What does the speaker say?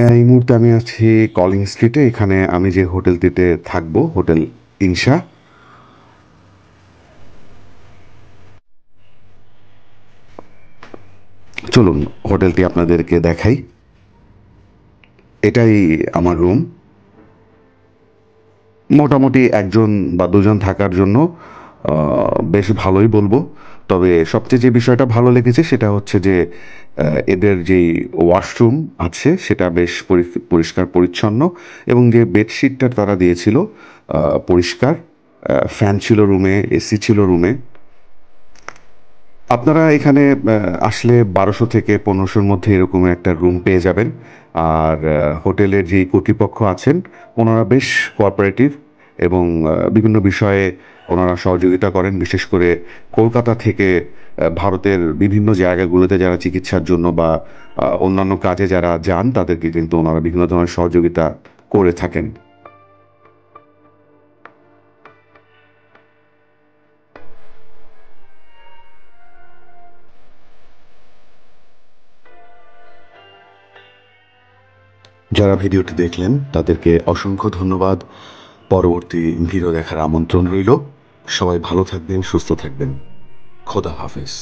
এই মুহূর্তে আমি আছি কলিং স্ট্রিটে। এখানে আমি যে হোটেলটিতে থাকবো, হোটেল ইনশা। চলুন হোটেলটি আপনাদেরকে দেখাই। এটাই আমার রুম। মোটামুটি একজন বা দুজন থাকার জন্য বেশ ভালোই বলবো। তবে সবচেয়ে যে বিষয়টা ভালো লেগেছে সেটা হচ্ছে যে এদের যেই ওয়াশরুম আছে সেটা বেশ পরিষ্কার পরিচ্ছন্ন, এবং যে বেডশিটটা তারা দিয়েছিল পরিষ্কার। ফ্যান ছিল রুমে, এসি ছিল রুমে। আপনারা এখানে আসলে ১২০০ থেকে ১৫০০-র মধ্যে এরকম একটা রুম পেয়ে যাবেন। আর হোটেলের যেই কর্তৃপক্ষ আছেন ওনারা বেশ কোঅপারেটিভ, এবং বিভিন্ন বিষয়ে ওনারা সহযোগিতা করেন। বিশেষ করে কলকাতা থেকে ভারতের বিভিন্ন জায়গাগুলোতে যারা চিকিৎসার জন্য বা অন্যান্য কাজে যারা যান তাদেরকে কিন্তু ওনারা বিভিন্ন ধরনের সহযোগিতা করে থাকেন। যারা ভিডিওটি দেখলেন তাদেরকে অসংখ্য ধন্যবাদ। পরবর্তী ভিডিও দেখার আমন্ত্রণ রইল। সবাই ভালো থাকবেন, সুস্থ থাকবেন। খোদা হাফেজ।